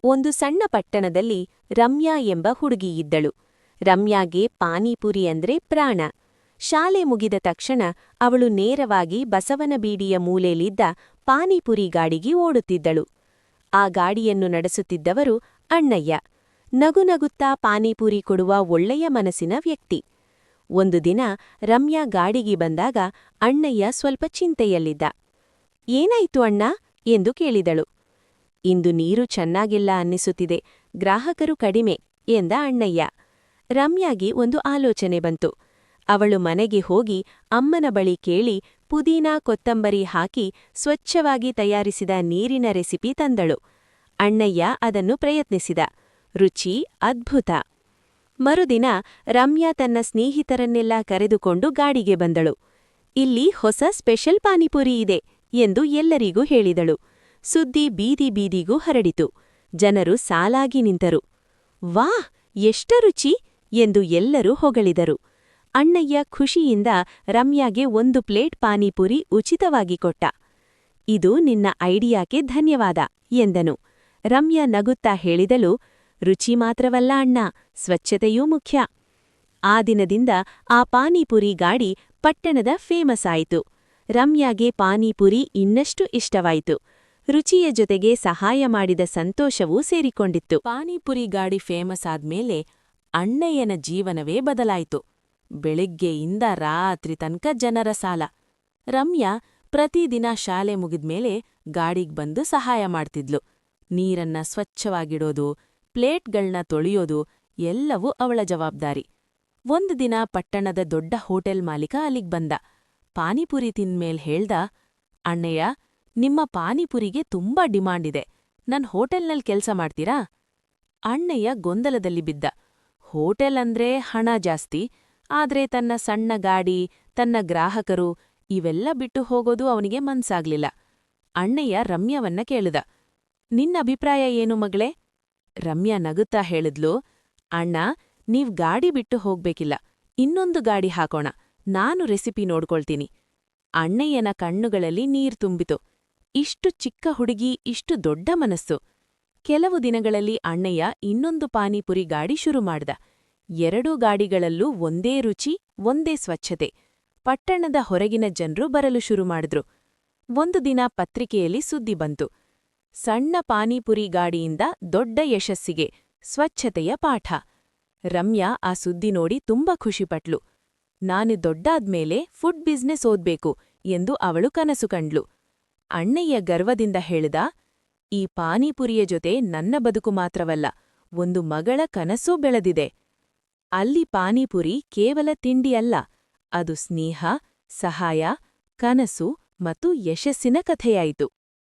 ಒಂದು ಸಣ್ಣ ಪಟ್ಟಣದಲ್ಲಿ ರಮ್ಯಾ ಎಂಬ ಹುಡುಗಿಯಿದ್ದಳು. ರಮ್ಯಾಗೆ ಪಾನಿಪುರಿ ಅಂದ್ರೆ ಪ್ರಾಣ. ಶಾಲೆ ಮುಗಿದ ತಕ್ಷಣ ಅವಳು ನೇರವಾಗಿ ಬಸವನಬೀಡಿಯ ಮೂಲೆಯಲ್ಲಿದ್ದ ಪಾನಿಪುರಿ ಗಾಡಿಗೆ ಓಡುತ್ತಿದ್ದಳು. ಆ ಗಾಡಿಯನ್ನು ನಡೆಸುತ್ತಿದ್ದವರು ಅಣ್ಣಯ್ಯ. ನಗುನಗುತ್ತಾ ಪಾನಿಪುರಿ ಕೊಡುವ ಒಳ್ಳೆಯ ಮನಸ್ಸಿನ ವ್ಯಕ್ತಿ. ಒಂದು ದಿನ ರಮ್ಯಾ ಗಾಡಿಗೆ ಬಂದಾಗ ಅಣ್ಣಯ್ಯ ಸ್ವಲ್ಪ ಚಿಂತೆಯಲ್ಲಿದ್ದ. ಏನಾಯ್ತು ಅಣ್ಣ ಎಂದು ಕೇಳಿದಳು. ಇಂದು ನೀರು ಚೆನ್ನಾಗಿಲ್ಲ ಅನ್ನಿಸುತ್ತಿದೆ, ಗ್ರಾಹಕರು ಕಡಿಮೆ ಎಂದ ಅಣ್ಣಯ್ಯ. ರಮ್ಯಾಗೆ ಒಂದು ಆಲೋಚನೆ ಬಂತು. ಅವಳು ಮನೆಗೆ ಹೋಗಿ ಅಮ್ಮನ ಬಳಿ ಕೇಳಿ ಪುದೀನಾ ಕೊತ್ತಂಬರಿ ಹಾಕಿ ಸ್ವಚ್ಛವಾಗಿ ತಯಾರಿಸಿದ ನೀರಿನ ರೆಸಿಪಿ ತಂದಳು. ಅಣ್ಣಯ್ಯ ಅದನ್ನು ಪ್ರಯತ್ನಿಸಿದ. ರುಚಿ ಅದ್ಭುತ. ಮರುದಿನ ರಮ್ಯಾ ತನ್ನ ಸ್ನೇಹಿತರನ್ನೆಲ್ಲ ಕರೆದುಕೊಂಡು ಗಾಡಿಗೆ ಬಂದಳು. ಇಲ್ಲಿ ಹೊಸ ಸ್ಪೆಷಲ್ ಪಾನಿಪುರಿ ಇದೆ ಎಂದು ಎಲ್ಲರಿಗೂ ಹೇಳಿದಳು. ಸುದ್ದಿ ಬೀದಿ ಬೀದಿಗೂ ಹರಡಿತು. ಜನರು ಸಾಲಾಗಿ ನಿಂತರು. ವಾಹ್, ಎಷ್ಟ ರುಚಿ ಎಂದು ಎಲ್ಲರೂ ಹೊಗಳಿದರು. ಅಣ್ಣಯ್ಯ ಖುಷಿಯಿಂದ ರಮ್ಯಾಗೆ 1 ಪ್ಲೇಟ್ ಪಾನಿಪುರಿ ಉಚಿತವಾಗಿ ಕೊಟ್ಟ. ಇದು ನಿನ್ನ ಐಡಿಯಾಕ್ಕೆ ಧನ್ಯವಾದ ಎಂದನು. ರಮ್ಯಾ ನಗುತ್ತಾ ಹೇಳಿದಳು, ರುಚಿ ಮಾತ್ರವಲ್ಲ ಅಣ್ಣ, ಸ್ವಚ್ಛತೆಯೂ ಮುಖ್ಯ. ಆ ದಿನದಿಂದ ಆ ಪಾನಿಪುರಿ ಗಾಡಿ ಪಟ್ಟಣದ ಫೇಮಸ್ ಆಯಿತು. ರಮ್ಯಾಗೆ ಪಾನಿಪುರಿ ಇನ್ನಷ್ಟು ಇಷ್ಟವಾಯಿತು. ರುಚಿಯ ಜೊತೆಗೆ ಸಹಾಯ ಮಾಡಿದ ಸಂತೋಷವೂ ಸೇರಿಕೊಂಡಿತ್ತು. ಪಾನಿಪುರಿ ಗಾಡಿ ಫೇಮಸ್ ಆದ್ಮೇಲೆ ಅಣ್ಣಯ್ಯನ ಜೀವನವೇ ಬದಲಾಯಿತು. ಬೆಳಿಗ್ಗೆಯಿಂದ ರಾತ್ರಿ ತನಕ ಜನರ ಸಾಲ. ರಮ್ಯಾ ಪ್ರತಿದಿನ ಶಾಲೆ ಮುಗಿದ್ಮೇಲೆ ಗಾಡಿಗ್ ಬಂದು ಸಹಾಯ ಮಾಡ್ತಿದ್ಲು. ನೀರನ್ನ ಸ್ವಚ್ಛವಾಗಿಡೋದು, ಪ್ಲೇಟ್ಗಳ್ನ ತೊಳೆಯೋದು ಎಲ್ಲವೂ ಅವಳ ಜವಾಬ್ದಾರಿ. ಒಂದು ದಿನ ಪಟ್ಟಣದ ದೊಡ್ಡ ಹೋಟೆಲ್ ಮಾಲೀಕ ಅಲ್ಲಿಗ್ ಬಂದ. ಪಾನಿಪುರಿ ತಿಂದ್ಮೇಲ್ ಹೇಳ್ದ, ಅಣ್ಣಯ್ಯ, ನಿಮ್ಮ ಪಾನಿಪುರಿಗೆ ತುಂಬಾ ಡಿಮಾಂಡ್ ಇದೆ. ನನ್ ಹೋಟೆಲ್ನಲ್ಲಿ ಕೆಲ್ಸ ಮಾಡ್ತೀರಾ? ಅಣ್ಣಯ್ಯ ಗೊಂದಲದಲ್ಲಿ ಬಿದ್ದ. ಹೋಟೆಲ್ ಅಂದ್ರೆ ಹಣ ಜಾಸ್ತಿ, ಆದ್ರೆ ತನ್ನ ಸಣ್ಣ ಗಾಡಿ, ತನ್ನ ಗ್ರಾಹಕರು ಇವೆಲ್ಲ ಬಿಟ್ಟು ಹೋಗೋದು ಅವನಿಗೆ ಮನ್ಸಾಗ್ಲಿಲ್ಲ. ಅಣ್ಣಯ್ಯ ರಮ್ಯಾವನ್ನ ಕೇಳಿದ, ನಿನ್ನ ಅಭಿಪ್ರಾಯ ಏನು ಮಗಳೇ? ರಮ್ಯಾ ನಗುತ್ತಾ ಹೇಳಿದ್ಲು, ಅಣ್ಣ, ನೀವ್ ಗಾಡಿ ಬಿಟ್ಟು ಹೋಗ್ಬೇಕಿಲ್ಲ, ಇನ್ನೊಂದು ಗಾಡಿ ಹಾಕೋಣ, ನಾನು ರೆಸಿಪಿ ನೋಡ್ಕೊಳ್ತೀನಿ. ಅಣ್ಣಯ್ಯನ ಕಣ್ಣುಗಳಲ್ಲಿ ನೀರ್ ತುಂಬಿತು. ಇಷ್ಟು ಚಿಕ್ಕ ಹುಡುಗಿ, ಇಷ್ಟು ದೊಡ್ಡ ಮನಸ್ಸು. ಕೆಲವು ದಿನಗಳಲ್ಲಿ ಅಣ್ಣಯ್ಯ ಇನ್ನೊಂದು ಪಾನಿಪುರಿ ಗಾಡಿ ಶುರು ಮಾಡ್ದ. 2 ಗಾಡಿಗಳಲ್ಲೂ ಒಂದೇ ರುಚಿ, ಒಂದೇ ಸ್ವಚ್ಛತೆ. ಪಟ್ಟಣದ ಹೊರಗಿನ ಜನ್ರು ಬರಲು ಶುರು ಮಾಡಿದ್ರು. ಒಂದು ದಿನ ಪತ್ರಿಕೆಯಲ್ಲಿ ಸುದ್ದಿ ಬಂತು. ಸಣ್ಣ ಪಾನಿಪುರಿ ಗಾಡಿಯಿಂದ ದೊಡ್ಡ ಯಶಸ್ಸಿಗೆ, ಸ್ವಚ್ಛತೆಯ ಪಾಠ. ರಮ್ಯಾ ಆ ಸುದ್ದಿ ನೋಡಿ ತುಂಬಾ ಖುಷಿಪಟ್ಲು. ನಾನು ದೊಡ್ಡಾದ್ಮೇಲೆ ಫುಡ್ ಬಿಸ್ನೆಸ್ ಓದ್ಬೇಕು ಎಂದು ಅವಳು ಕನಸು ಕಂಡ್ಲು. ಅಣ್ಣಯ್ಯ ಗರ್ವದಿಂದ ಹೇಳಿದ, ಈ ಪಾನಿಪುರಿಯ ಜೊತೆ ನನ್ನ ಬದುಕು ಮಾತ್ರವಲ್ಲ, ಒಂದು ಮಗಳ ಕನಸೂ ಬೆಳೆದಿದೆ. ಅಲ್ಲಿ ಪಾನಿಪುರಿ ಕೇವಲ ತಿಂಡಿಯಲ್ಲ, ಅದು ಸ್ನೇಹ, ಸಹಾಯ, ಕನಸು ಮತ್ತು ಯಶಸ್ಸಿನ ಕಥೆಯಾಯಿತು.